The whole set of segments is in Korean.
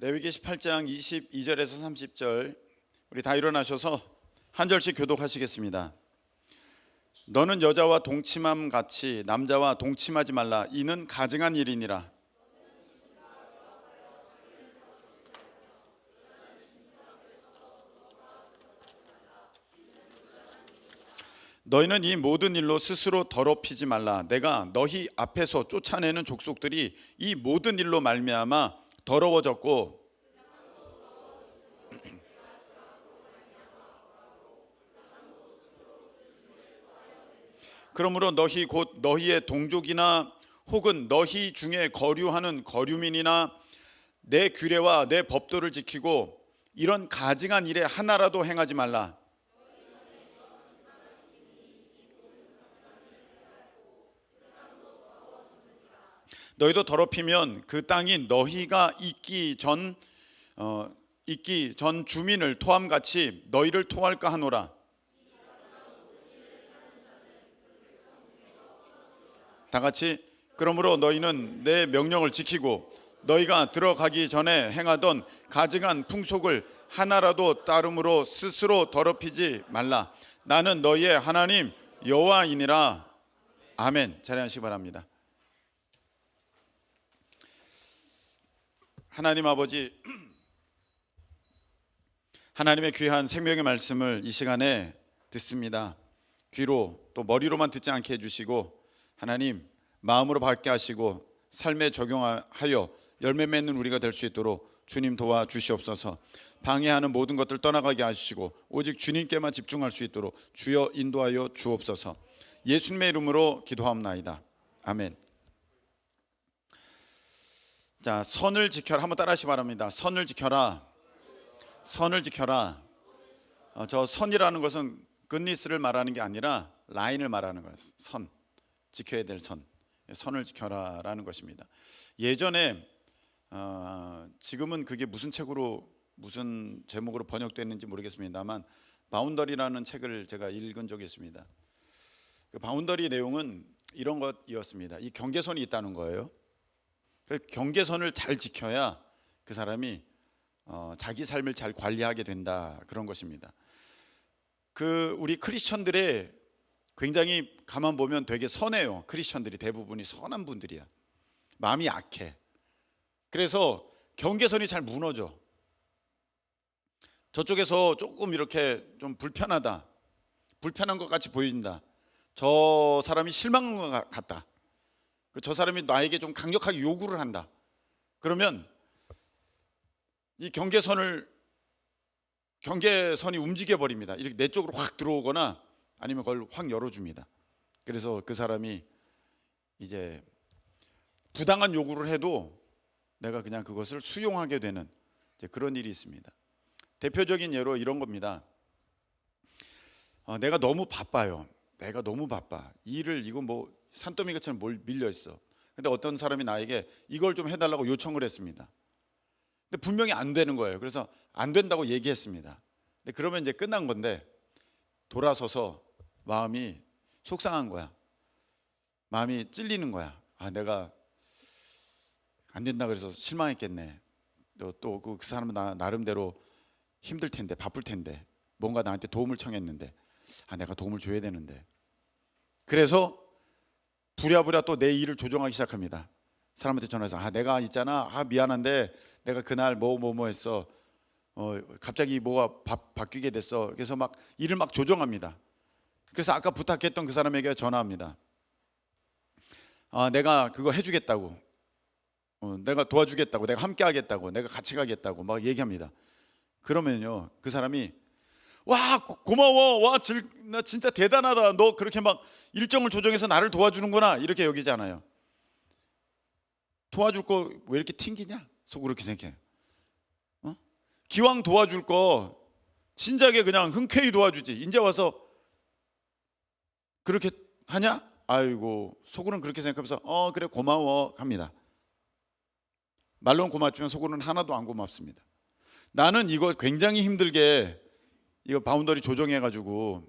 레위기 18장 22절에서 30절 우리 다 일어나셔서 한 절씩 교독하시겠습니다. 너는 여자와 동침함 같이 남자와 동침하지 말라. 이는 가증한 일이니라. 너희는 이 모든 일로 스스로 더럽히지 말라. 내가 너희 앞에서 쫓아내는 족속들이 이 모든 일로 말미암아 더러워졌고 그러므로 너희 곧 너희의 동족이나 혹은 너희 중에 거류하는 거류민이나 내 규례와 내 법도를 지키고 이런 가증한 일에 하나라도 행하지 말라. 너희도 더럽히면 그 땅이 너희가 있기 전 주민을 토함같이 너희를 토할까 하노라. 다 같이 그러므로 너희는 내 명령을 지키고 너희가 들어가기 전에 행하던 가증한 풍속을 하나라도 따름으로 스스로 더럽히지 말라. 나는 너희의 하나님 여호와이니라. 아멘. 자리 앉으시기 바랍니다. 하나님 아버지, 하나님의 귀한 생명의 말씀을 이 시간에 듣습니다. 귀로 또 머리로만 듣지 않게 해주시고 하나님 마음으로 받게 하시고 삶에 적용하여 열매 맺는 우리가 될 수 있도록 주님 도와주시옵소서. 방해하는 모든 것들 떠나가게 하시고 오직 주님께만 집중할 수 있도록 주여 인도하여 주옵소서. 예수님의 이름으로 기도하옵나이다. 아멘. 자, 선을 지켜라. 한번 따라하시기 바랍니다. 선을 지켜라. 선을 지켜라. 저 선이라는 것은 굿니스를 말하는 게 아니라 라인을 말하는 거예요. 선, 지켜야 될 선. 선을 지켜라라는 것입니다. 예전에 지금은 그게 무슨 책으로 무슨 제목으로 번역됐는지 모르겠습니다만 바운더리라는 책을 제가 읽은 적이 있습니다. 그 바운더리 내용은 이런 것이었습니다. 이 경계선이 있다는 거예요. 그 경계선을 잘 지켜야 그 사람이 자기 삶을 잘 관리하게 된다, 그런 것입니다. 그 우리 크리스천들의 굉장히 가만 보면 되게 선해요. 크리스천들이 대부분이 선한 분들이야. 마음이 약해. 그래서 경계선이 잘 무너져. 저쪽에서 조금 이렇게 좀 불편한 것 같이 보인다. 저 사람이 실망한 것 같다. 저 사람이 나에게 좀 강력하게 요구를 한다. 그러면 이 경계선이 움직여 버립니다. 이렇게 내 쪽으로 확 들어오거나 아니면 그걸 확 열어줍니다. 그래서 그 사람이 이제 부당한 요구를 해도 내가 그냥 그것을 수용하게 되는 그런 일이 있습니다. 대표적인 예로 이런 겁니다. 내가 너무 바빠요. 내가 너무 바빠. 일을 이거 뭐 산더미같이 밀려 있어. 근데 어떤 사람이 나에게 이걸 좀 해달라고 요청을 했습니다. 근데 분명히 안 되는 거예요. 그래서 안 된다고 얘기했습니다. 근데 그러면 이제 끝난 건데 돌아서서 마음이 속상한 거야. 마음이 찔리는 거야. 내가 안 된다 그래서 실망했겠네. 또 그 사람은 나름대로 힘들 텐데, 바쁠 텐데, 뭔가 나한테 도움을 청했는데 내가 도움을 줘야 되는데. 그래서 부랴부랴 또 내 일을 조정하기 시작합니다. 사람한테 전화해서 내가 있잖아. 미안한데 내가 그날 뭐 했어. 갑자기 뭐가 바뀌게 됐어. 그래서 막 일을 막 조정합니다. 그래서 아까 부탁했던 그 사람에게 전화합니다. 내가 그거 해주겠다고, 내가 도와주겠다고, 내가 함께 하겠다고, 내가 같이 가겠다고 막 얘기합니다. 그러면요 그 사람이 와 고마워, 나 진짜 대단하다, 너 그렇게 막 일정을 조정해서 나를 도와주는구나, 이렇게 여기잖아요. 도와줄 거 왜 이렇게 튕기냐 속으로 그렇게 생각해요. 기왕 도와줄 거 진작에 그냥 흔쾌히 도와주지, 이제 와서 그렇게 하냐? 아이고, 속으로는 그렇게 생각하면서 그래 고마워 합니다. 말로는 고맙지만 속으로는 하나도 안 고맙습니다. 나는 이거 굉장히 힘들게 이거 바운더리 조정해가지고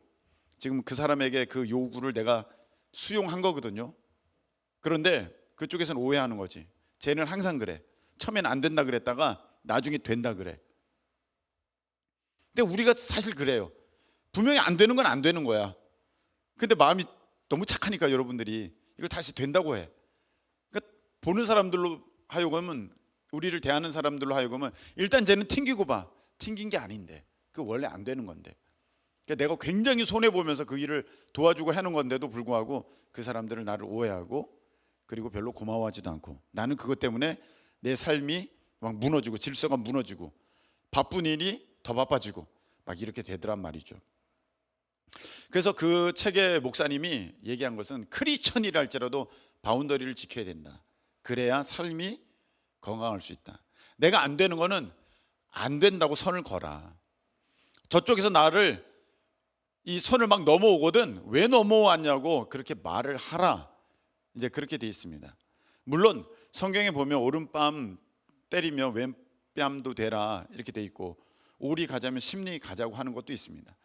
지금 그 사람에게 그 요구를 내가 수용한 거거든요. 그런데 그쪽에서는 오해하는 거지. 쟤는 항상 그래. 처음엔 안 된다 그랬다가 나중에 된다 그래. 근데 우리가 사실 그래요. 분명히 안 되는 건 안 되는 거야. 근데 마음이 너무 착하니까 여러분들이 이걸 다시 된다고 해. 그러니까 보는 사람들로 하여금은, 우리를 대하는 사람들로 하여금은 일단 쟤는 튕기고 봐. 튕긴 게 아닌데, 그 원래 안 되는 건데. 그러니까 내가 굉장히 손해 보면서 그 일을 도와주고 하는 건데도 불구하고 그 사람들은 나를 오해하고, 그리고 별로 고마워하지도 않고, 나는 그것 때문에 내 삶이 막 무너지고, 질서가 무너지고, 바쁜 일이 더 바빠지고 막 이렇게 되더란 말이죠. 그래서 그 책의 목사님이 얘기한 것은, 크리스천이라 할지라도 바운더리를 지켜야 된다. 그래야 삶이 건강할 수 있다. 내가 안 되는 거는 안 된다고 선을 거라. 저쪽에서 나를 이 선을 막 넘어오거든 왜 넘어왔냐고 그렇게 말을 하라. 이제 그렇게 돼 있습니다. 물론 성경에 보면 오른뺨 때리며 왼뺨도 대라 이렇게 돼 있고, 오리 가자면 십리 가자고 하는 것도 있습니다.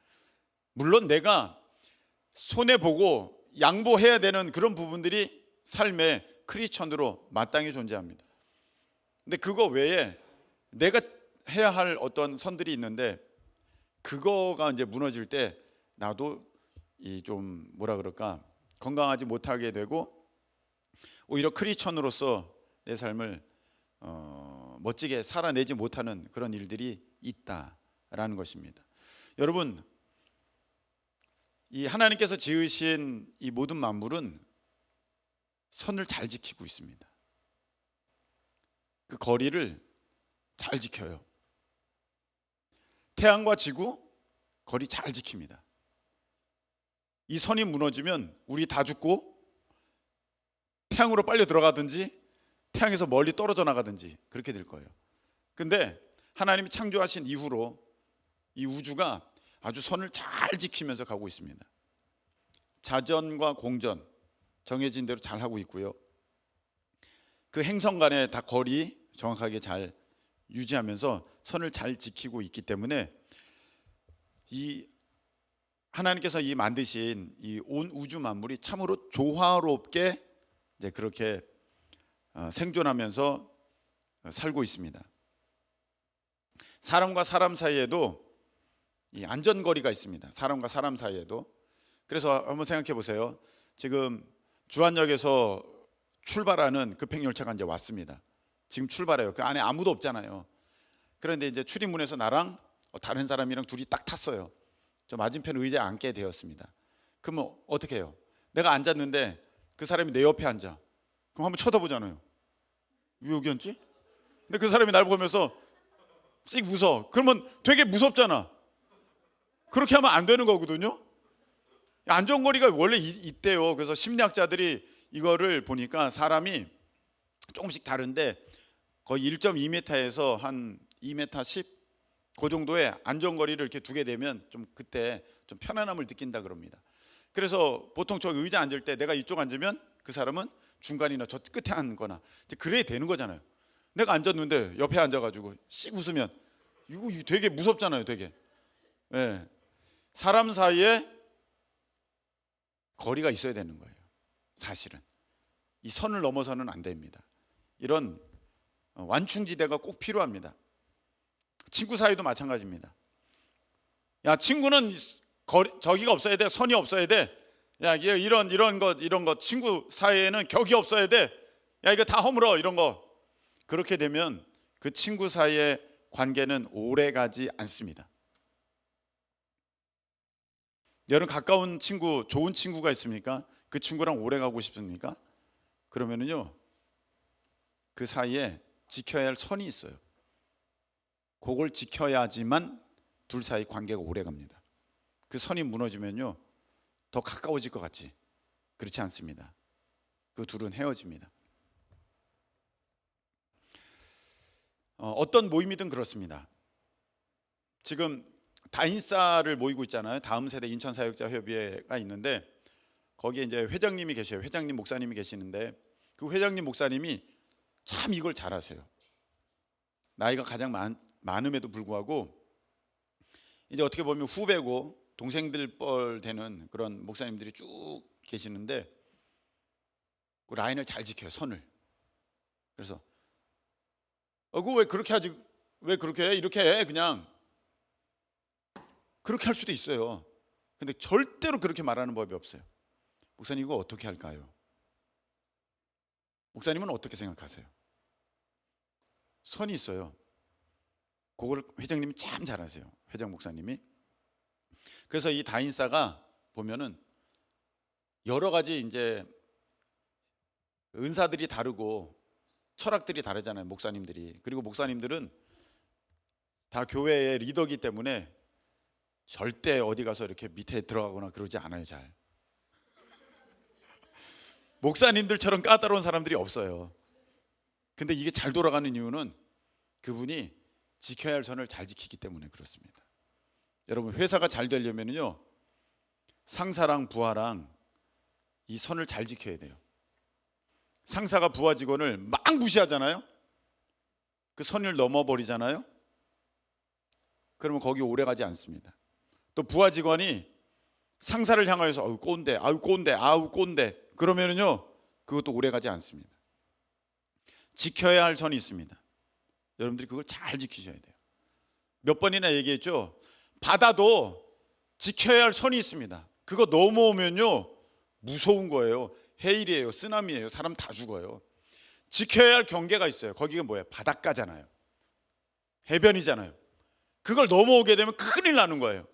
물론 내가 손해보고 양보해야 되는 그런 부분들이 삶의 크리스천으로 마땅히 존재합니다. 근데 그거 외에 내가 해야 할 어떤 선들이 있는데, 그거가 이제 무너질 때 나도 이 좀 뭐라 그럴까, 건강하지 못하게 되고, 오히려 크리스천으로서 내 삶을 멋지게 살아내지 못하는 그런 일들이 있다라는 것입니다. 여러분, 이 하나님께서 지으신 이 모든 만물은 선을 잘 지키고 있습니다. 그 거리를 잘 지켜요. 태양과 지구 거리 잘 지킵니다. 이 선이 무너지면 우리 다 죽고 태양으로 빨려 들어가든지 태양에서 멀리 떨어져 나가든지 그렇게 될 거예요. 근데 하나님이 창조하신 이후로 이 우주가 아주 선을 잘 지키면서 가고 있습니다. 자전과 공전 정해진 대로 잘 하고 있고요. 그 행성 간의 다 거리 정확하게 잘 유지하면서 선을 잘 지키고 있기 때문에, 이 하나님께서 이 만드신 이 온 우주 만물이 참으로 조화롭게 이제 그렇게 생존하면서 살고 있습니다. 사람과 사람 사이에도 이 안전거리가 있습니다. 사람과 사람 사이에도. 그래서 한번 생각해 보세요. 지금 주안역에서 출발하는 급행열차가 이제 왔습니다. 지금 출발해요. 그 안에 아무도 없잖아요. 그런데 이제 출입문에서 나랑 다른 사람이랑 둘이 딱 탔어요. 저 맞은편 의자에 앉게 되었습니다. 그러면 어떻게 해요? 내가 앉았는데 그 사람이 내 옆에 앉아. 그럼 한번 쳐다보잖아요. 왜 여기 앉지? 근데 그 사람이 날 보면서 씩 웃어. 그러면 되게 무섭잖아. 그렇게 하면 안 되는 거거든요. 안전거리가 원래 있대요. 그래서 심리학자들이 이거를 보니까 사람이 조금씩 다른데 거의 1.2m에서 한 2m 10 그 정도의 안전거리를 이렇게 두게 되면 좀 그때 좀 편안함을 느낀다 그럽니다. 그래서 보통 저 의자 앉을 때 내가 이쪽 앉으면 그 사람은 중간이나 저 끝에 앉거나 그래야 되는 거잖아요. 내가 앉았는데 옆에 앉아가지고 씩 웃으면 이거 되게 무섭잖아요. 되게. 네. 사람 사이에 거리가 있어야 되는 거예요. 사실은 이 선을 넘어서는 안 됩니다. 이런 완충지대가 꼭 필요합니다. 친구 사이도 마찬가지입니다. 야, 친구는 저기가 없어야 돼. 선이 없어야 돼. 야, 이런 것 친구 사이에는 격이 없어야 돼. 야, 이거 다 허물어. 이런 거. 그렇게 되면 그 친구 사이의 관계는 오래 가지 않습니다. 여러분, 가까운 친구, 좋은 친구가 있습니까? 그 친구랑 오래 가고 싶습니까? 그러면은요, 그 사이에 지켜야 할 선이 있어요. 그걸 지켜야지만 둘 사이 관계가 오래 갑니다. 그 선이 무너지면요, 더 가까워질 것 같지? 그렇지 않습니다. 그 둘은 헤어집니다. 어떤 모임이든 그렇습니다. 지금 다인사를 모이고 있잖아요. 다음 세대 인천사역자협의회가 있는데 거기에 이제 회장님이 계셔요. 회장님 목사님이 계시는데 그 회장님 목사님이 참 이걸 잘하세요. 나이가 가장 많음에도 불구하고 이제 어떻게 보면 후배고 동생들 뻘 되는 그런 목사님들이 쭉 계시는데 그 라인을 잘 지켜요. 선을. 그래서 그거 왜 그렇게 하지? 왜 그렇게 해? 이렇게 해. 그냥 그렇게 할 수도 있어요. 근데 절대로 그렇게 말하는 법이 없어요. 목사님 이거 어떻게 할까요? 목사님은 어떻게 생각하세요? 선이 있어요. 그걸 회장님이 참 잘하세요. 회장 목사님이. 그래서 이 다인사가 보면은 여러 가지 이제 은사들이 다르고 철학들이 다르잖아요. 목사님들이. 그리고 목사님들은 다 교회의 리더기 때문에 절대 어디 가서 이렇게 밑에 들어가거나 그러지 않아요. 잘. 목사님들처럼 까다로운 사람들이 없어요. 근데 이게 잘 돌아가는 이유는 그분이 지켜야 할 선을 잘 지키기 때문에 그렇습니다. 여러분 회사가 잘 되려면요 상사랑 부하랑 이 선을 잘 지켜야 돼요. 상사가 부하 직원을 막 무시하잖아요. 그 선을 넘어버리잖아요. 그러면 거기 오래 가지 않습니다. 또 부하 직원이 상사를 향하여서 아우 꼰대, 아우 꼰대, 아우 꼰대 그러면은요 그것도 오래 가지 않습니다. 지켜야 할 선이 있습니다. 여러분들이 그걸 잘 지키셔야 돼요. 몇 번이나 얘기했죠. 바다도 지켜야 할 선이 있습니다. 그거 넘어오면요 무서운 거예요. 해일이에요, 쓰나미예요. 사람 다 죽어요. 지켜야 할 경계가 있어요. 거기가 뭐예요? 바닷가잖아요. 해변이잖아요. 그걸 넘어오게 되면 큰일 나는 거예요.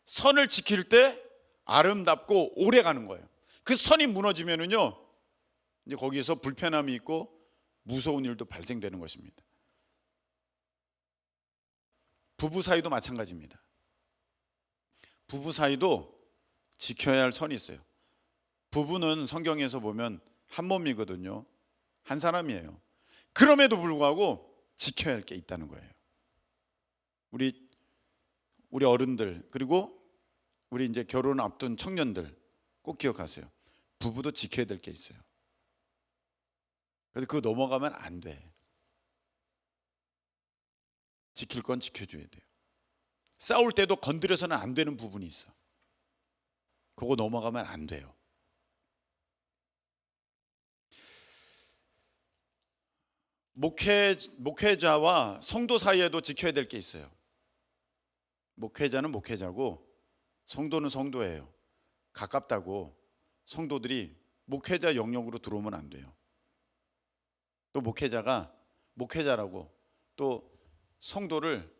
선을 지킬 때 아름답고 오래 가는 거예요. 그 선이 무너지면은요 이제 거기에서 불편함이 있고 무서운 일도 발생되는 것입니다. 부부 사이도 마찬가지입니다. 부부 사이도 지켜야 할 선이 있어요. 부부는 성경에서 보면 한 몸이거든요. 한 사람이에요. 그럼에도 불구하고 지켜야 할 게 있다는 거예요. 우리 어른들 그리고 우리 이제 결혼 앞둔 청년들 꼭 기억하세요. 부부도 지켜야 될 게 있어요. 그래서 그거 넘어가면 안 돼. 지킬 건 지켜줘야 돼요. 싸울 때도 건드려서는 안 되는 부분이 있어. 그거 넘어가면 안 돼요. 목회자와 성도 사이에도 지켜야 될 게 있어요. 목회자는 목회자고 성도는 성도예요. 가깝다고 성도들이 목회자 영역으로 들어오면 안 돼요. 또 목회자가 목회자라고 또 성도를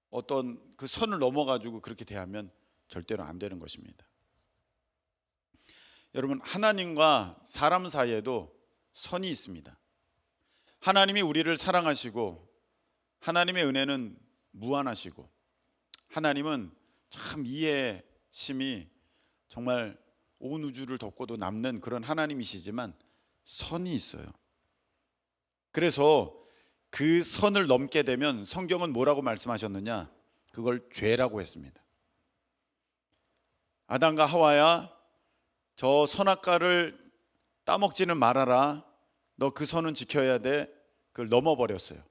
어떤 그 선을 넘어가지고 그렇게 대하면 절대로 안 되는 것입니다. 여러분 하나님과 사람 사이에도 선이 있습니다. 하나님이 우리를 사랑하시고 하나님의 은혜는 무한하시고 하나님은 참 이해심이 정말 온 우주를 덮고도 남는 그런 하나님이시지만 선이 있어요. 그래서 그 선을 넘게 되면 성경은 뭐라고 말씀하셨느냐? 그걸 죄라고 했습니다. 아담과 하와야 저 선악과를 따먹지는 말아라. 너 그 선은 지켜야 돼. 그걸 넘어버렸어요.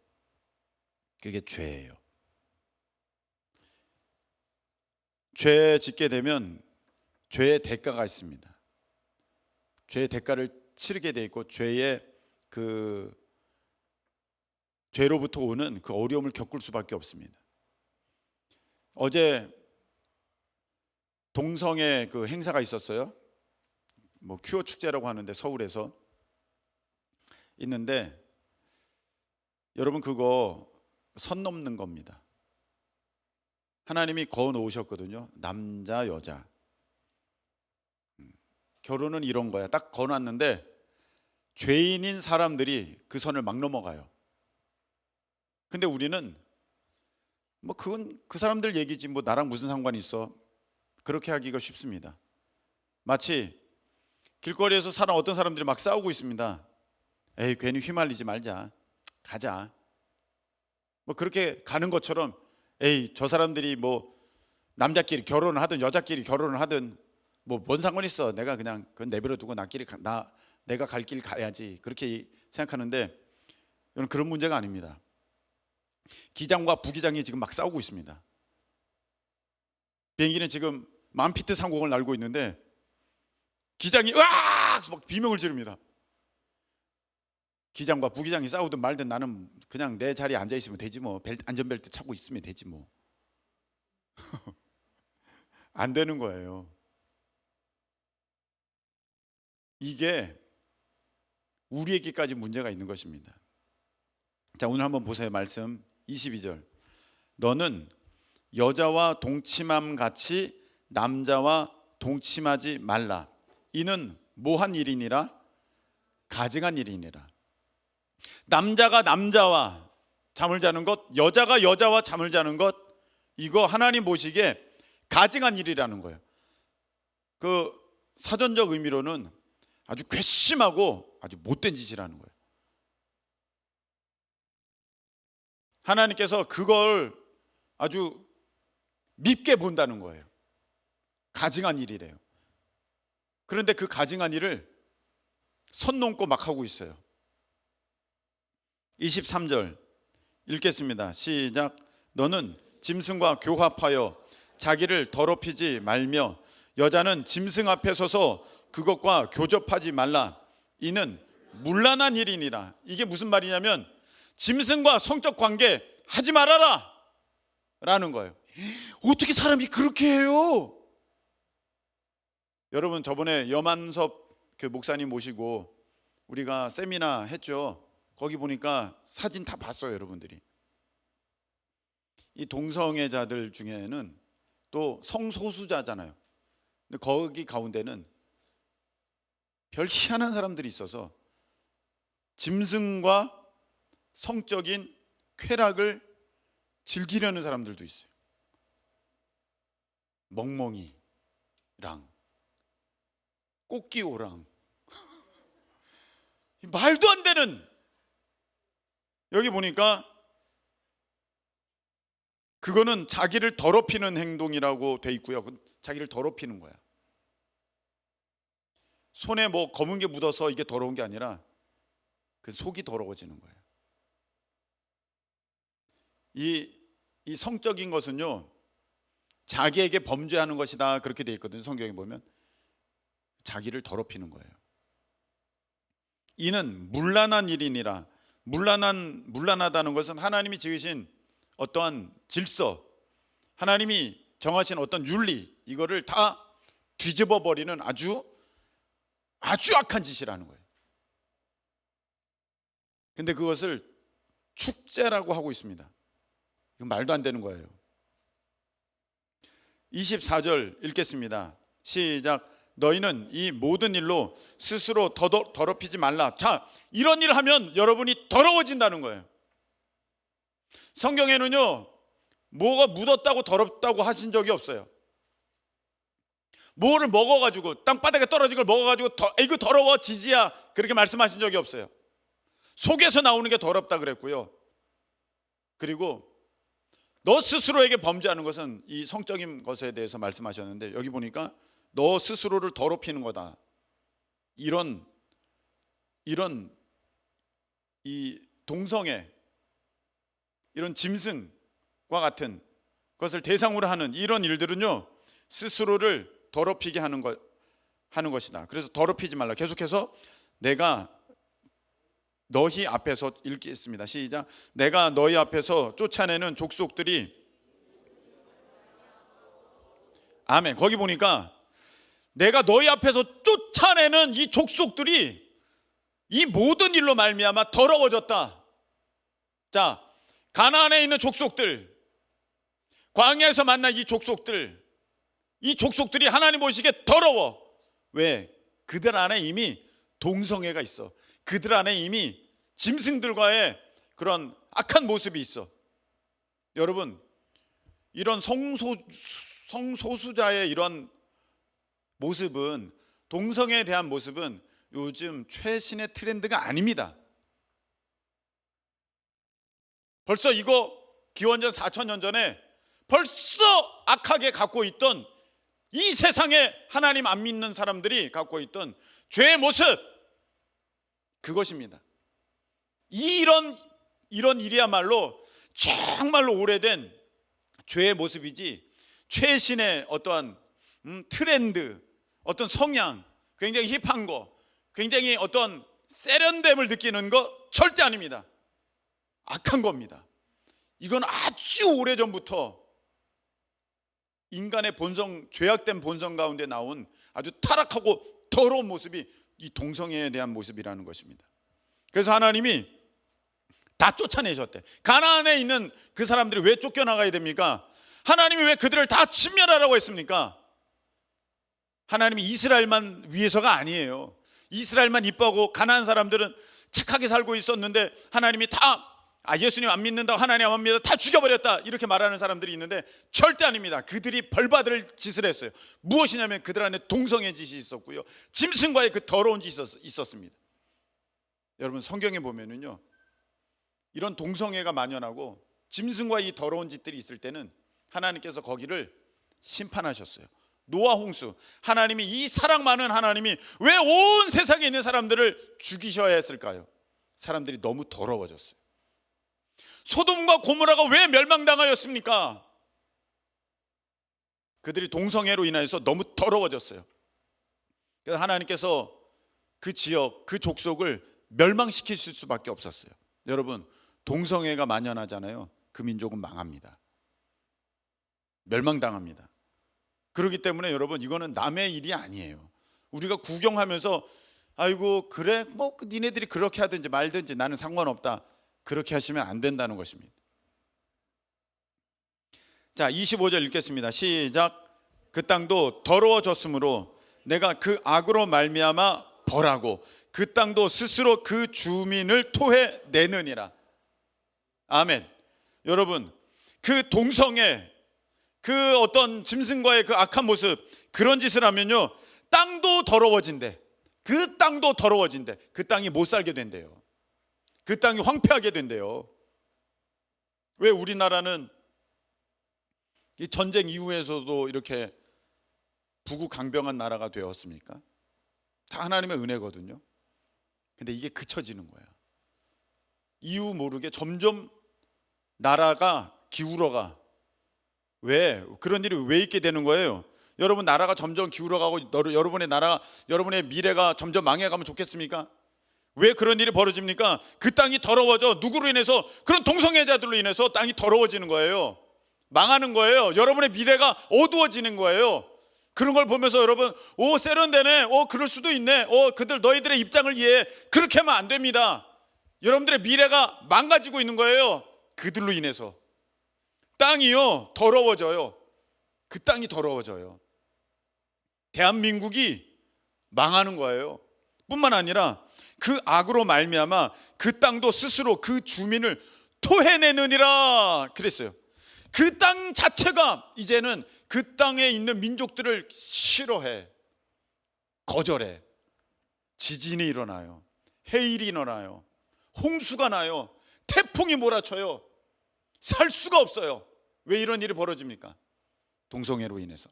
그게 죄예요. 죄 짓게 되면 죄의 대가가 있습니다. 죄의 대가를 치르게 돼 있고 죄의 그 죄로부터 오는 그 어려움을 겪을 수밖에 없습니다. 어제 동성애 그 행사가 있었어요. 뭐 큐어 축제라고 하는데 서울에서 있는데 여러분 그거 선 넘는 겁니다. 하나님이 거어 놓으셨거든요. 남자 여자 결혼은 이런 거야. 딱 거어 놨는데 죄인인 사람들이 그 선을 막 넘어가요. 근데 우리는 뭐 그건 그 사람들 얘기지 뭐 나랑 무슨 상관이 있어. 그렇게 하기가 쉽습니다. 마치 길거리에서 사는 어떤 사람들이 막 싸우고 있습니다. 에이 괜히 휘말리지 말자. 가자. 뭐 그렇게 가는 것처럼 에이 저 사람들이 뭐 남자끼리 결혼을 하든 여자끼리 결혼을 하든 뭐 뭔 상관 있어. 내가 그냥 그건 내버려 두고 내가 갈 길 가야지. 그렇게 생각하는데 이건 그런 문제가 아닙니다. 기장과 부기장이 지금 막 싸우고 있습니다. 비행기는 지금 10,000피트 상공을 날고 있는데 기장이 으악! 막 비명을 지릅니다. 기장과 부기장이 싸우든 말든 나는 그냥 내 자리에 앉아 있으면 되지 뭐. 안전벨트 차고 있으면 되지 뭐. 안 되는 거예요. 이게 우리에게까지 문제가 있는 것입니다. 자, 오늘 한번 보세요. 말씀 22절. 너는 여자와 동침함 같이 남자와 동침하지 말라. 이는 뭐한 일이니라? 가증한 일이니라. 남자가 남자와 잠을 자는 것, 여자가 여자와 잠을 자는 것, 이거 하나님 보시기에 가증한 일이라는 거예요. 그 사전적 의미로는 아주 괘씸하고 아주 못된 짓이라는 거예요. 하나님께서 그걸 아주 밉게 본다는 거예요. 가증한 일이래요. 그런데 그 가증한 일을 선 넘고 막 하고 있어요. 23절 읽겠습니다. 시작. 너는 짐승과 교합하여 자기를 더럽히지 말며 여자는 짐승 앞에 서서 그것과 교접하지 말라. 이는 문란한 일이니라. 이게 무슨 말이냐면 짐승과 성적 관계 하지 말아라 라는 거예요. 어떻게 사람이 그렇게 해요? 여러분, 저번에 염한섭 그 목사님 모시고 우리가 세미나 했죠. 거기 보니까 사진 다 봤어요. 여러분들이 이 동성애자들 중에는 또 성소수자잖아요. 근데 거기 가운데는 별 희한한 사람들이 있어서 짐승과 성적인 쾌락을 즐기려는 사람들도 있어요. 멍멍이랑 꽃기호랑 말도 안 되는, 여기 보니까 그거는 자기를 더럽히는 행동이라고 돼 있고요. 자기를 더럽히는 거야. 손에 뭐 검은 게 묻어서 이게 더러운 게 아니라 그 속이 더러워지는 거예요. 이 성적인 것은요, 자기에게 범죄하는 것이다 그렇게 돼 있거든요. 성경에 보면 자기를 더럽히는 거예요. 이는 문란한 일이니라. 문란하다는 것은 하나님이 지으신 어떠한 질서, 하나님이 정하신 어떤 윤리, 이거를 다 뒤집어 버리는 아주 악한 짓이라는 거예요. 근데 그것을 축제라고 하고 있습니다. 이건 말도 안 되는 거예요. 24절 읽겠습니다. 시작. 너희는 이 모든 일로 스스로 더럽히지 말라. 자, 이런 일을 하면 여러분이 더러워진다는 거예요. 성경에는요, 뭐가 묻었다고 더럽다고 하신 적이 없어요. 뭐를 먹어가지고 땅바닥에 떨어진 걸 먹어가지고 이거 더러워 지지야 그렇게 말씀하신 적이 없어요. 속에서 나오는 게 더럽다 그랬고요. 그리고 너 스스로에게 범죄하는 것은 이 성적인 것에 대해서 말씀하셨는데, 여기 보니까 너 스스로를 더럽히는 거다. 이런 이 동성애, 이런 짐승과 같은 것을 대상으로 하는 이런 일들은요, 스스로를 더럽히게 하는 것이다. 그래서 더럽히지 말라. 계속해서 내가 너희 앞에서 읽겠습니다. 시작. 내가 너희 앞에서 쫓아내는 족속들이, 아멘. 거기 보니까 내가 너희 앞에서 쫓아내는 이 족속들이 이 모든 일로 말미암아 더러워졌다. 자, 가나안에 있는 족속들, 광야에서 만난 이 족속들이 하나님 보시기에 더러워. 왜? 그들 안에 이미 동성애가 있어. 그들 안에 이미 짐승들과의 그런 악한 모습이 있어. 여러분, 이런 성소수자의 이런 모습은, 동성애에 대한 모습은 요즘 최신의 트렌드가 아닙니다. 벌써 이거 기원전 4,000년 전에 벌써 악하게 갖고 있던, 이 세상에 하나님 안 믿는 사람들이 갖고 있던 죄의 모습, 그것입니다. 이런 일이야말로 정말로 오래된 죄의 모습이지, 최신의 어떠한 트렌드, 어떤 성향, 굉장히 힙한 거, 굉장히 어떤 세련됨을 느끼는 거 절대 아닙니다. 악한 겁니다. 이건 아주 오래전부터 인간의 본성, 죄악된 본성 가운데 나온 아주 타락하고 더러운 모습이 이 동성애에 대한 모습이라는 것입니다. 그래서 하나님이 다 쫓아내셨대. 가나안에 있는 그 사람들이 왜 쫓겨나가야 됩니까? 하나님이 왜 그들을 다 진멸하라고 했습니까? 하나님이 이스라엘만 위해서가 아니에요. 이스라엘만 이뻐하고 가나안 사람들은 착하게 살고 있었는데 하나님이 다 예수님 안 믿는다고, 하나님 안 믿는다, 다 죽여버렸다, 이렇게 말하는 사람들이 있는데 절대 아닙니다. 그들이 벌받을 짓을 했어요. 무엇이냐면 그들 안에 동성애 짓이 있었고요, 짐승과의 그 더러운 짓이 있었습니다. 여러분, 성경에 보면은요, 이런 동성애가 만연하고 짐승과 이 더러운 짓들이 있을 때는 하나님께서 거기를 심판하셨어요. 노아 홍수, 하나님이, 이 사랑 많은 하나님이 왜 온 세상에 있는 사람들을 죽이셔야 했을까요? 사람들이 너무 더러워졌어요. 소돔과 고모라가 왜 멸망당하였습니까? 그들이 동성애로 인해서 너무 더러워졌어요. 그래서 하나님께서 그 지역, 그 족속을 멸망시키실 수밖에 없었어요. 여러분, 동성애가 만연하잖아요. 그 민족은 망합니다. 멸망당합니다. 그렇기 때문에 여러분, 이거는 남의 일이 아니에요. 우리가 구경하면서 아이고 그래, 뭐 니네들이 그렇게 하든지 말든지 나는 상관없다, 그렇게 하시면 안 된다는 것입니다. 자, 25절 읽겠습니다. 시작. 그 땅도 더러워졌으므로 내가 그 악으로 말미암아 벌하고 그 땅도 스스로 그 주민을 토해내느니라. 아멘. 여러분, 그 동성애, 그 어떤 짐승과의 그 악한 모습, 그런 짓을 하면요, 땅도 더러워진대. 그 땅도 더러워진대. 그 땅이 못 살게 된대요. 그 땅이 황폐하게 된대요. 왜 우리나라는 이 전쟁 이후에서도 이렇게 부구강병한 나라가 되었습니까? 다 하나님의 은혜거든요. 근데 이게 그쳐지는 거야. 이유 모르게 점점 나라가 기울어가. 왜? 그런 일이 왜 있게 되는 거예요? 여러분, 나라가 점점 기울어가고 여러분의 나라, 여러분의 미래가 점점 망해가면 좋겠습니까? 왜 그런 일이 벌어집니까? 그 땅이 더러워져. 누구로 인해서? 그런 동성애자들로 인해서 땅이 더러워지는 거예요. 망하는 거예요. 여러분의 미래가 어두워지는 거예요. 그런 걸 보면서 여러분, 오 세련되네, 그럴 수도 있네, 그들 너희들의 입장을 이해해, 그렇게 하면 안 됩니다. 여러분들의 미래가 망가지고 있는 거예요. 그들로 인해서 땅이요 더러워져요. 그 땅이 더러워져요. 대한민국이 망하는 거예요. 뿐만 아니라 그 악으로 말미암아 그 땅도 스스로 그 주민을 토해내느니라 그랬어요. 그 땅 자체가 이제는 그 땅에 있는 민족들을 싫어해, 거절해. 지진이 일어나요, 해일이 일어나요, 홍수가 나요, 태풍이 몰아쳐요. 살 수가 없어요. 왜 이런 일이 벌어집니까? 동성애로 인해서,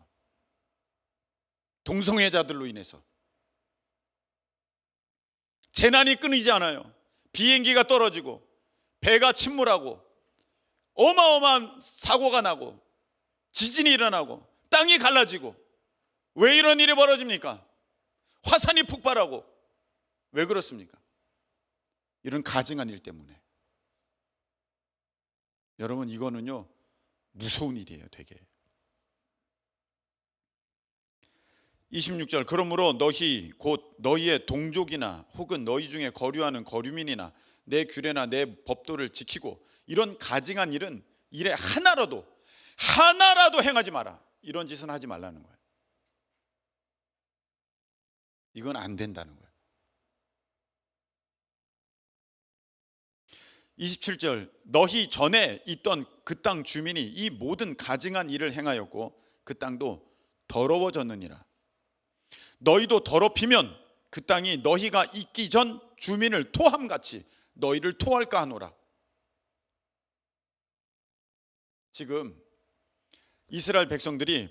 동성애자들로 인해서. 재난이 끊이지 않아요. 비행기가 떨어지고 배가 침몰하고 어마어마한 사고가 나고 지진이 일어나고 땅이 갈라지고. 왜 이런 일이 벌어집니까? 화산이 폭발하고. 왜 그렇습니까? 이런 가증한 일 때문에. 여러분, 이거는요 무서운 일이에요. 되게. 26절. 그러므로 너희 곧 너희의 동족이나 혹은 너희 중에 거류하는 거류민이나 내 규례나 내 법도를 지키고 이런 가증한 일에 하나라도 행하지 마라. 이런 짓은 하지 말라는 거예요. 이건 안 된다는 거예요. 27절. 너희 전에 있던 그 땅 주민이 이 모든 가증한 일을 행하였고 그 땅도 더러워졌느니라. 너희도 더럽히면 그 땅이 너희가 있기 전 주민을 토함같이 너희를 토할까 하노라. 지금 이스라엘 백성들이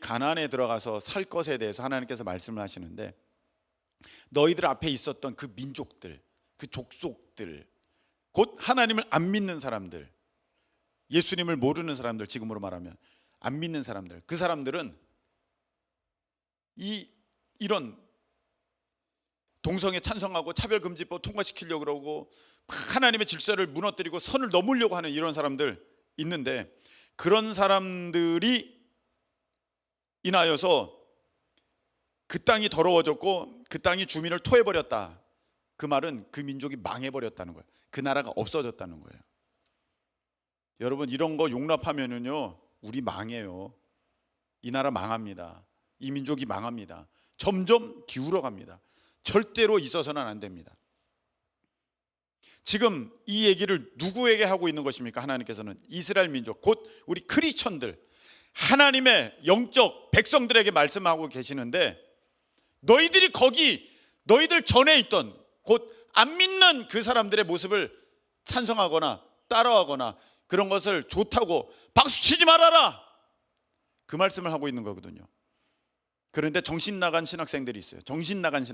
가나안에 들어가서 살 것에 대해서 하나님께서 말씀을 하시는데, 너희들 앞에 있었던 그 민족들, 그 족속들, 곧 하나님을 안 믿는 사람들, 예수님을 모르는 사람들, 지금으로 말하면 안 믿는 사람들, 그 사람들은 이런 동성애 찬성하고 차별금지법 통과시키려고 그러고 하나님의 질서를 무너뜨리고 선을 넘으려고 하는 이런 사람들 있는데, 그런 사람들이 인하여서 그 땅이 더러워졌고 그 땅이 주민을 토해버렸다. 그 말은 그 민족이 망해버렸다는 거예요. 그 나라가 없어졌다는 거예요. 여러분, 이런 거 용납하면은요 우리 망해요. 이 나라 망합니다. 이 민족이 망합니다. 점점 기울어 갑니다. 절대로 있어서는 안 됩니다. 지금 이 얘기를 누구에게 하고 있는 것입니까? 하나님께서는 이스라엘 민족, 곧 우리 크리스천들, 하나님의 영적 백성들에게 말씀하고 계시는데, 너희들이 거기 너희들 전에 있던 곧 안 믿는 그 사람들의 모습을 찬성하거나 따라하거나 그런 것을 좋다고 박수치지 말아라, 그 말씀을 하고 있는 거거든요. 그런데 정신 나간 신학생들이 있어요. 정신 나간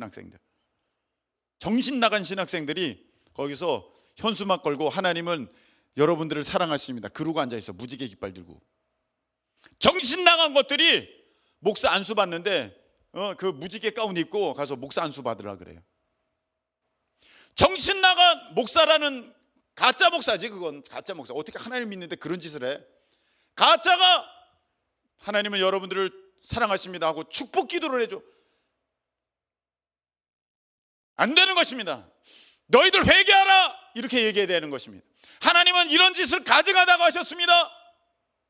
신학생들이 거기서 현수막 걸고 하나님은 여러분들을 사랑하십니다 그러고 앉아있어. 무지개 깃발 들고. 정신 나간 것들이 목사 안수 받는데 그 무지개 가운 입고 가서 목사 안수 받으라 그래요. 정신 나간 목사라는 가짜 목사지. 그건 가짜 목사. 어떻게 하나님 믿는데 그런 짓을 해? 가짜가 하나님은 여러분들을 사랑하십니다 하고 축복 기도를 해줘. 안 되는 것입니다. 너희들 회개하라 이렇게 얘기해야 되는 것입니다. 하나님은 이런 짓을 가증하다고 하셨습니다.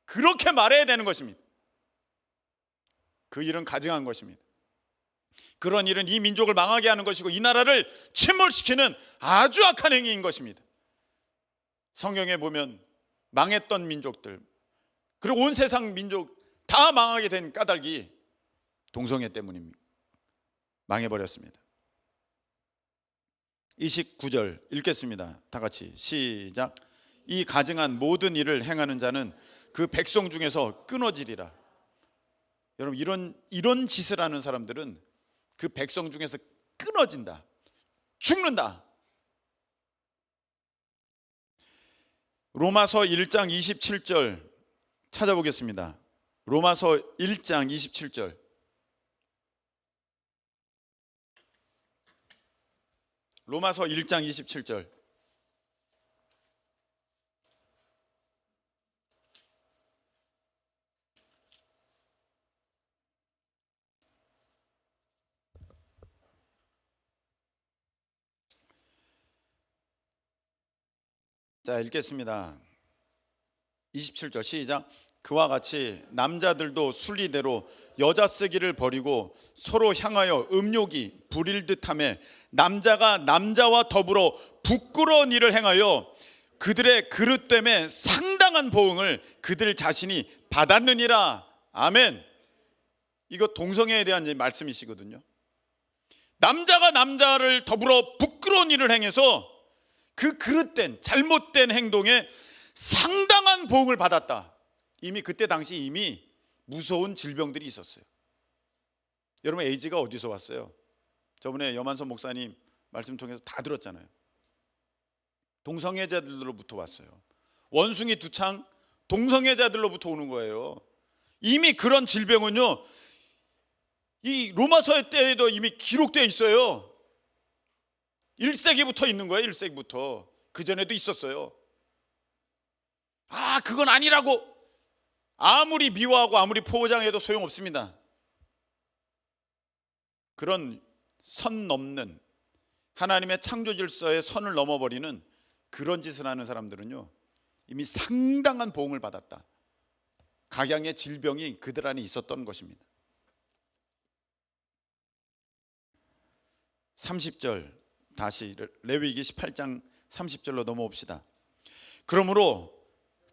그렇게 말해야 되는 것입니다. 그 일은 가증한 것입니다. 그런 일은 이 민족을 망하게 하는 것이고 이 나라를 침몰시키는 아주 악한 행위인 것입니다. 성경에 보면 망했던 민족들, 그리고 온 세상 민족 다 망하게 된 까닭이 동성애 때문입니다. 망해버렸습니다. 29절 읽겠습니다. 다 같이 시작. 이 가증한 모든 일을 행하는 자는 그 백성 중에서 끊어지리라. 여러분, 이런 짓을 하는 사람들은 그 백성 중에서 끊어진다, 죽는다. 로마서 1장 27절 찾아보겠습니다. 로마서 1장 27절. 로마서 1장 27절. 자, 읽겠습니다. 27절 시작. 그와 같이 남자들도 순리대로 여자 쓰기를 버리고 서로 향하여 음욕이 부릴 듯하며 남자가 남자와 더불어 부끄러운 일을 행하여 그들의 그릇됨에 상당한 보응을 그들 자신이 받았느니라. 아멘. 이거 동성애에 대한 말씀이시거든요. 남자가 남자를 더불어 부끄러운 일을 행해서 그 그릇된 잘못된 행동에 상당한 보응을 받았다. 이미 그때 당시 이미 무서운 질병들이 있었어요. 여러분, 에이즈가 어디서 왔어요? 저번에 여만선 목사님 말씀 통해서 다 들었잖아요. 동성애자들로부터 왔어요. 원숭이 두창 동성애자들로부터 오는 거예요. 이미 그런 질병은요, 이 로마서 때에도 이미 기록되어 있어요. 1세기부터 있는 거예요. 1세기부터. 그전에도 있었어요. 그건 아니라고 아무리 미워하고 아무리 포장해도 소용없습니다. 그런 선 넘는, 하나님의 창조 질서의 선을 넘어버리는 그런 짓을 하는 사람들은요, 이미 상당한 보응을 받았다. 각양의 질병이 그들 안에 있었던 것입니다. 30절 다시 레위기 18장 30절로 넘어옵시다. 그러므로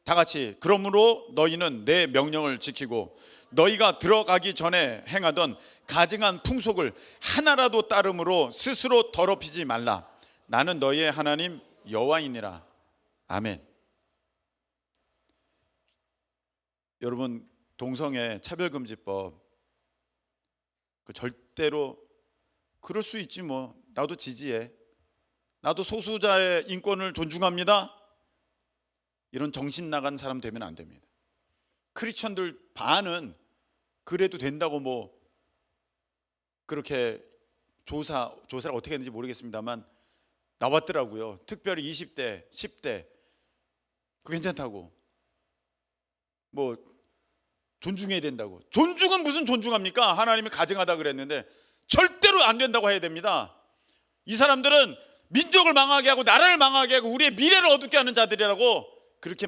다 같이, 그러므로 너희는 내 명령을 지키고 너희가 들어가기 전에 행하던 가증한 풍속을 하나라도 따름으로 스스로 더럽히지 말라. 나는 너희의 하나님 여호와이니라. 아멘. 여러분, 동성애 차별금지법 절대로 그럴 수 있지 뭐, 나도 지지해, 나도 소수자의 인권을 존중합니다, 이런 정신 나간 사람 되면 안 됩니다. 크리스천들 반은 그래도 된다고 뭐 그렇게 조사를 어떻게 했는지 모르겠습니다만 나왔더라고요. 특별히 20대, 10대 그 괜찮다고, 뭐 존중해야 된다고. 존중은 무슨 존중합니까? 하나님이 가증하다 그랬는데 절대로 안 된다고 해야 됩니다. 이 사람들은 민족을 망하게 하고 나라를 망하게 하고 우리의 미래를 어둡게 하는 자들이라고 그렇게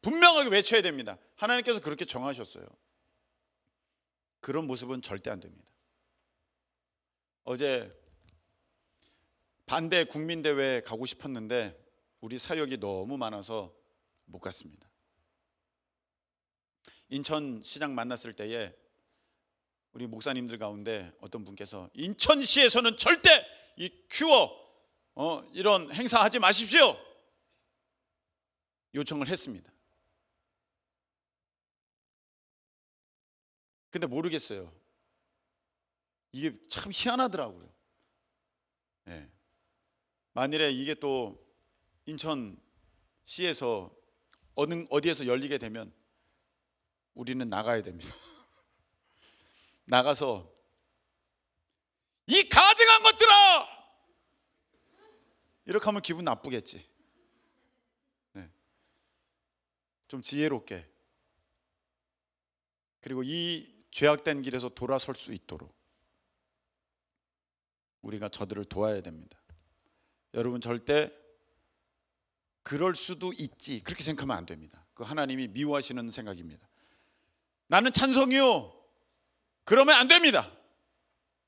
분명하게 외쳐야 됩니다. 하나님께서 그렇게 정하셨어요. 그런 모습은 절대 안 됩니다. 어제 반대 국민대회에 가고 싶었는데 우리 사역이 너무 많아서 못 갔습니다. 인천시장 만났을 때에 우리 목사님들 가운데 어떤 분께서 인천시에서는 절대 이 큐어 이런 행사하지 마십시오 요청을 했습니다. 근데 모르겠어요. 이게 참 희한하더라고요. 네. 만일에 이게 또 인천시에서 어디에서 열리게 되면 우리는 나가야 됩니다. 나가서 이 가증한 것들아! 이렇게 하면 기분 나쁘겠지. 네. 좀 지혜롭게, 그리고 이 죄악된 길에서 돌아설 수 있도록 우리가 저들을 도와야 됩니다. 여러분 절대 그럴 수도 있지 그렇게 생각하면 안 됩니다. 그 하나님이 미워하시는 생각입니다. 나는 찬성이요 그러면 안 됩니다.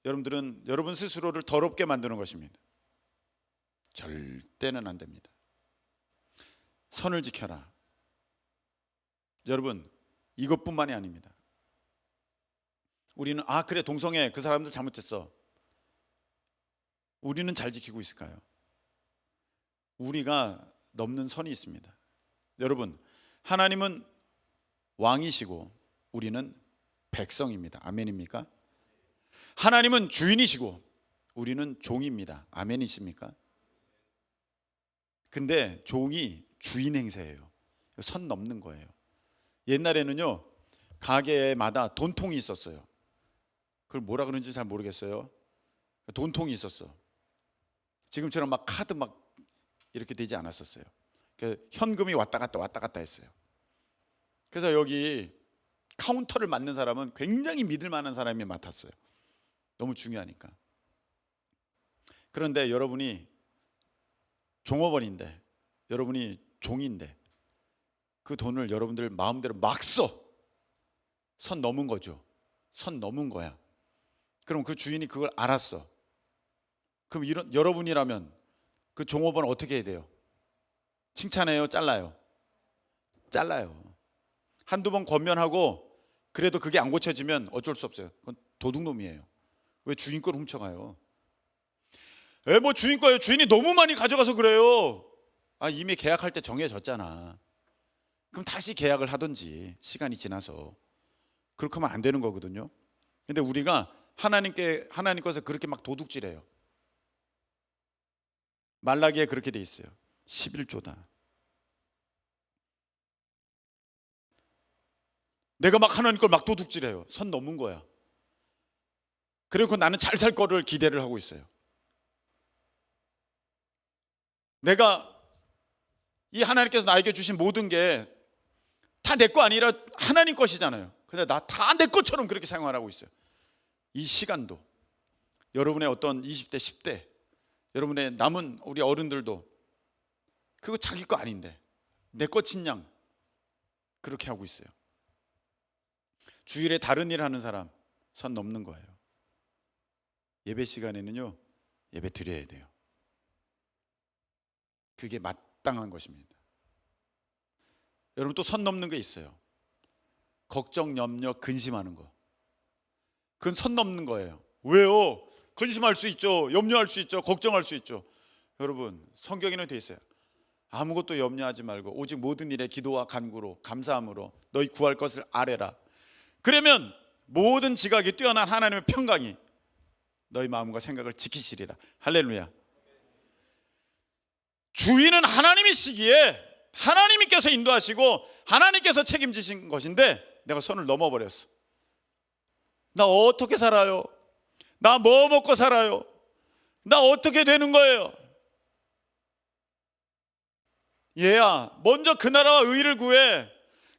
여러분들은 여러분 스스로를 더럽게 만드는 것입니다. 절대는 안 됩니다. 선을 지켜라. 여러분 이것뿐만이 아닙니다. 우리는 그래 동성애 그 사람들 잘못했어. 우리는 잘 지키고 있을까요? 우리가 넘는 선이 있습니다. 여러분 하나님은 왕이시고 우리는 백성입니다. 아멘입니까? 하나님은 주인이시고 우리는 종입니다. 아멘이십니까? 근데 종이 주인 행세예요. 선 넘는 거예요. 옛날에는요 가게마다 돈통이 있었어요. 그걸 뭐라 그런지 잘 모르겠어요. 돈통이 있었어. 지금처럼 막 카드 막 이렇게 되지 않았었어요. 현금이 왔다 갔다 했어요. 그래서 여기 카운터를 맡는 사람은 굉장히 믿을 만한 사람이 맡았어요. 너무 중요하니까. 그런데 여러분이 종업원인데, 여러분이 종인데 그 돈을 여러분들 마음대로 막 써. 선 넘은 거죠. 선 넘은 거야. 그럼 그 주인이 그걸 알았어. 그럼 여러분이라면 그 종업원 어떻게 해야 돼요? 칭찬해요? 잘라요? 잘라요. 한두 번 권면하고 그래도 그게 안 고쳐지면 어쩔 수 없어요. 그건 도둑놈이에요. 왜 주인 걸 훔쳐가요? 뭐 주인 거예요. 주인이 너무 많이 가져가서 그래요. 이미 계약할 때 정해졌잖아. 그럼 다시 계약을 하든지 시간이 지나서. 그렇게 하면 안 되는 거거든요. 근데 우리가 하나님 것에 그렇게 막 도둑질해요. 말라기에 그렇게 돼 있어요. 11조다. 내가 막 하나님 걸 막 도둑질해요. 선 넘은 거야. 그리고 나는 잘 살 거를 기대를 하고 있어요. 내가 이 하나님께서 나에게 주신 모든 게 다 내 거 아니라 하나님 것이잖아요. 근데 나 다 내 것처럼 그렇게 생활하고 있어요. 이 시간도 여러분의 어떤 20대 10대 여러분의 남은 우리 어른들도 그거 자기 거 아닌데 내 것인 양 그렇게 하고 있어요. 주일에 다른 일 하는 사람 선 넘는 거예요. 예배 시간에는요 예배 드려야 돼요. 그게 마땅한 것입니다. 여러분 또 선 넘는 게 있어요. 걱정, 염려, 근심하는 거. 그건 선 넘는 거예요. 왜요? 근심할 수 있죠. 염려할 수 있죠. 걱정할 수 있죠. 여러분 성경에는 돼 있어요. 아무것도 염려하지 말고 오직 모든 일에 기도와 간구로 감사함으로 너희 구할 것을 아뢰라. 그러면 모든 지각이 뛰어난 하나님의 평강이 너희 마음과 생각을 지키시리라. 할렐루야. 주인은 하나님이시기에 하나님께서 인도하시고 하나님께서 책임지신 것인데 내가 선을 넘어버렸어. 나 어떻게 살아요? 나 뭐 먹고 살아요? 나 어떻게 되는 거예요? 얘야, 먼저 그 나라와 의를 구해.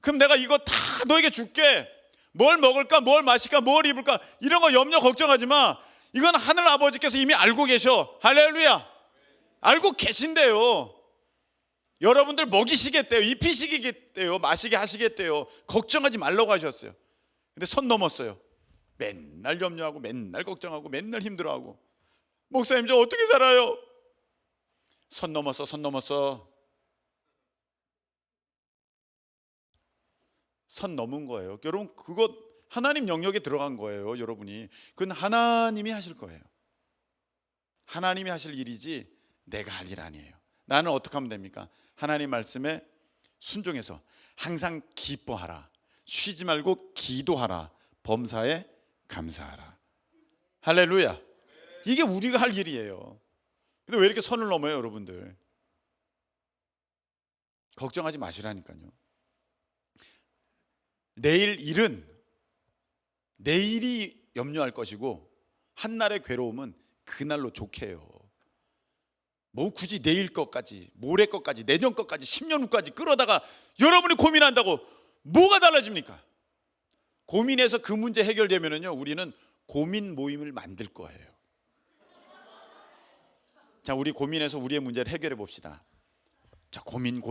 그럼 내가 이거 다 너에게 줄게. 뭘 먹을까, 뭘 마실까, 뭘 입을까, 이런 거 염려 걱정하지 마. 이건 하늘 아버지께서 이미 알고 계셔. 할렐루야. 알고 계신대요. 여러분들 먹이시겠대요, 입히시겠대요, 마시게 하시겠대요. 걱정하지 말라고 하셨어요. 근데 선 넘었어요. 맨날 염려하고 맨날 걱정하고 맨날 힘들어하고. 목사님, 저 어떻게 살아요? 선 넘었어. 선 넘은 거예요. 여러분, 그거 하나님 영역에 들어간 거예요. 여러분이, 그건 하나님이 하실 거예요. 하나님이 하실 일이지 내가 할 일 아니에요. 나는 어떻게 하면 됩니까? 하나님 말씀에 순종해서 항상 기뻐하라, 쉬지 말고 기도하라, 범사에 감사하라. 할렐루야. 이게 우리가 할 일이에요. 근데 왜 이렇게 선을 넘어요, 여러분들? 걱정하지 마시라니까요. 내일 일은 내일이 염려할 것이고, 한날의 괴로움은 그날로 좋게 해요. 뭐 굳이 내일 것까지, 모레 것까지, 내년 것까지, 10년 후까지 끌어다가 여러분이 고민한다고 뭐가 달라집니까? 고민해서 그 문제 해결되면은요, 우리는 고민 모임을 만들 거예요. 자, 우리 고민해서 우리의 문제를 해결해 봅시다. 자, 고민.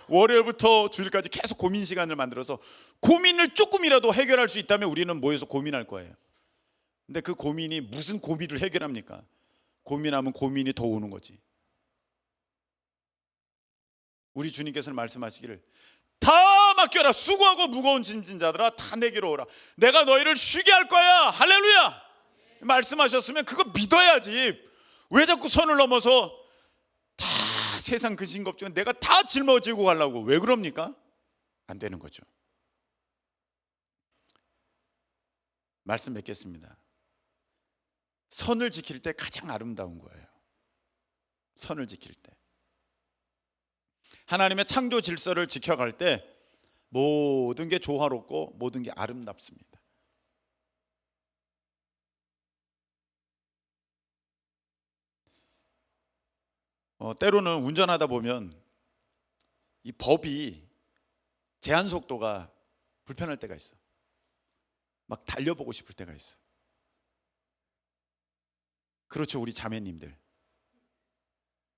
월요일부터 주일까지 계속 고민 시간을 만들어서 고민을 조금이라도 해결할 수 있다면 우리는 모여서 고민할 거예요. 근데 그 고민이 무슨 고민을 해결합니까? 고민하면 고민이 더 오는 거지. 우리 주님께서는 말씀하시기를, 다 맡겨라, 수고하고 무거운 짐진 자들아, 다 내게로 오라, 내가 너희를 쉬게 할 거야. 할렐루야. 말씀하셨으면 그거 믿어야지. 왜 자꾸 선을 넘어서 다 세상 근심 걱정 내가 다 짊어지고 가려고 왜 그럽니까? 안 되는 거죠. 말씀 맺겠습니다. 선을 지킬 때 가장 아름다운 거예요. 선을 지킬 때, 하나님의 창조 질서를 지켜갈 때 모든 게 조화롭고 모든 게 아름답습니다. 때로는 운전하다 보면 이 법이 제한 속도가 불편할 때가 있어. 막 달려보고 싶을 때가 있어. 그렇죠, 우리 자매님들.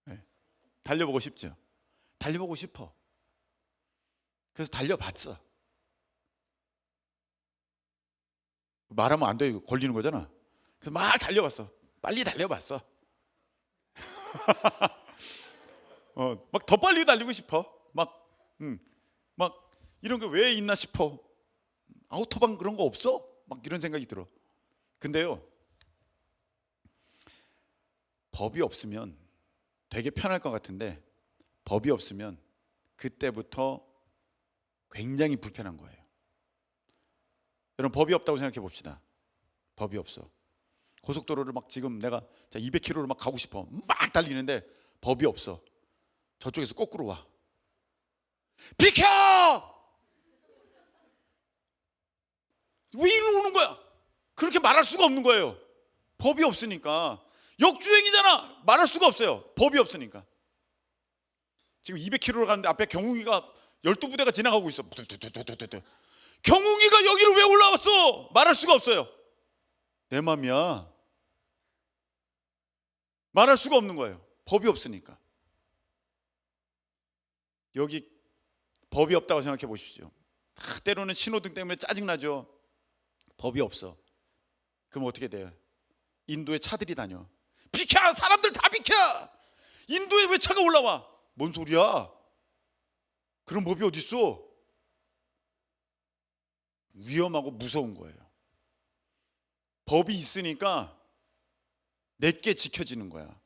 네. 달려보고 싶죠. 달려보고 싶어. 그래서 달려봤어. 말하면 안 돼, 이거 걸리는 거잖아. 그래서 막 달려봤어. 빨리 달려봤어. 막 더 빨리 달리고 싶어. 막 이런 게 왜 있나 싶어. 아우토반 그런 거 없어? 막 이런 생각이 들어. 근데요, 법이 없으면 되게 편할 것 같은데, 법이 없으면 그때부터 굉장히 불편한 거예요. 여러분, 법이 없다고 생각해 봅시다. 법이 없어. 고속도로를 막 지금 내가 200km로 막 가고 싶어. 막 달리는데 법이 없어. 저쪽에서 거꾸로 와. 비켜! 왜 이리로 오는 거야? 그렇게 말할 수가 없는 거예요. 법이 없으니까. 역주행이잖아. 말할 수가 없어요. 법이 없으니까. 지금 200km로 가는데 앞에 경웅이가 12부대가 지나가고 있어. 경웅이가 여기로 왜 올라왔어? 말할 수가 없어요. 내 맘이야. 말할 수가 없는 거예요. 법이 없으니까. 여기 법이 없다고 생각해 보십시오. 때로는 신호등 때문에 짜증나죠. 법이 없어. 그럼 어떻게 돼요? 인도에 차들이 다녀. 비켜! 사람들 다 비켜! 인도에 왜 차가 올라와? 뭔 소리야? 그런 법이 어딨어? 위험하고 무서운 거예요. 법이 있으니까 내게 지켜지는 거야.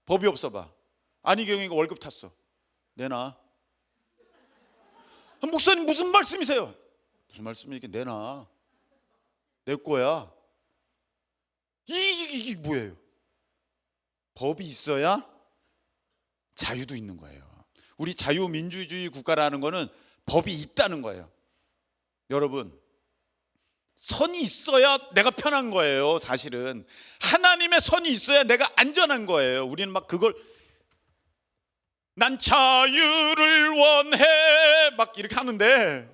법이 없어 봐. 안희경이가 월급 탔어. 내놔. 목사님 무슨 말씀이세요? 무슨 말씀이? 이게 내놔. 내 거야. 이게 뭐예요? 법이 있어야 자유도 있는 거예요. 우리 자유민주주의 국가라는 거는 법이 있다는 거예요. 여러분, 선이 있어야 내가 편한 거예요. 사실은 하나님의 선이 있어야 내가 안전한 거예요. 우리는 막 그걸 난 자유를 원해 막 이렇게 하는데,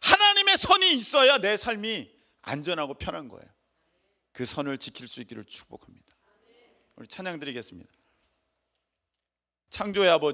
하나님의 선이 있어야 내 삶이 안전하고 편한 거예요. 그 선을 지킬 수 있기를 축복합니다. 우리 찬양 드리겠습니다. 창조의 아버지,